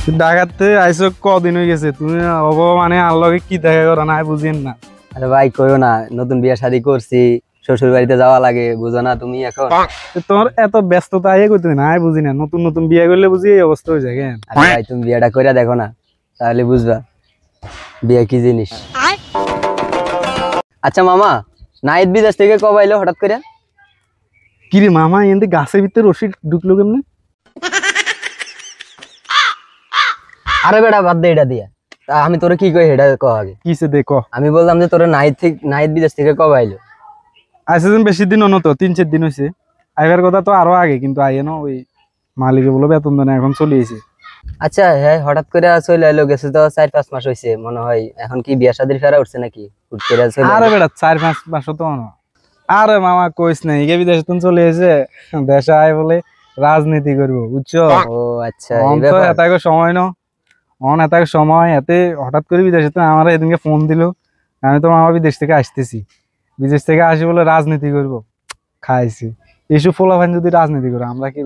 ঢাকাতে আইসো কদিন হয়ে গেছে, তুমি মানে আর লগে কি দেখা করো না বুঝিন না। আরে ভাই কইও না, নতুন বিয়ে শাদী করছি, শ্বশুর বাড়িতে যাওয়া লাগে, বুঝো না তুমি এখন। তোমার এত ব্যস্ততা আইয়ে করতে না বুঝি না, নতুন নতুন বিয়ে করলে বুঝি এই অবস্থা হয়ে যায় কেন? আরে ভাই তুমি বিয়েটা কইরা দেখো না, তাহলে বুঝবা বিয়ে কি জিনিস। আচ্ছা মামা, নাহিদ বিদেশ থেকে কবে আইলো হঠাৎ করে? কিরে মামা এনতে গাছের ভিতরে রশি ঢুকলো কেমনে? আরে বেটা বাদ দে এটা দিয়া, তা আমি তোরে কি কই এটা কও আগে। কিসে দেখো আমি বললাম যে তোরে নাহিদ বিদেশ থেকে কবে আইলো? আইসে যেন বেশি দিন হনো তো, 3-4 দিন হয়েছে। আইবার কথা তো আরো আগে, কিন্তু আইয়ে না ওই মালিকে বলে বেতন দেন এখন চলে এসে। আচ্ছা হ্যাঁ, হঠাৎ করে চলে আইলো, গেছে তো 4-5 মাস হয়েছে মনে হয়। এখন কি বিয়ে শাদীর ফেরা উঠছে নাকি? হুট করে চলে আরে আইলো। বেটা 4-5 মাস তো না। আরে মামা কইস না, এগে বিদেশে তুমি চলে এসে দেশে আয় বলে রাজনীতি করবো বুঝছো। ও আচ্ছা, অন এই তো ব্যাপার। এত সময় ন, অন এত সময় এতে হঠাৎ করে বিদেশে তো আমার এদিনকে ফোন দিল, আমি তো মামা বিদেশ থেকে আসতেছি, বিদেশ থেকে আসি বলে রাজনীতি করবো। খাইছি এইসব ফোলাফান যদি রাজনীতি করে আমরা কি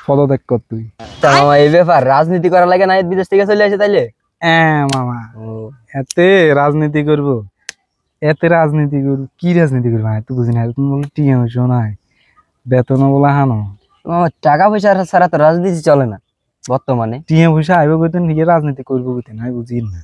পদত্যাগ কর তুই। তা মামা এই ব্যাপার, রাজনীতি করা লাগে নাহিদ বিদেশ থেকে চলে আসে তাইলে? হ্যাঁ মামা, ও এতে রাজনীতি করবো, এতে রাজনীতি করবো, কি রাজনীতি করবো তুই বুঝি না, তুমি বলো টিএম হইছো না, বেতন বলা হানো। মামা, টাকা পয়সা ছাড়া তো রাজনীতি চলে না বর্তমানে। টিএম পয়সা আইব কইতেন, রাজনীতি করবো কইতেন, আমি বুঝি না।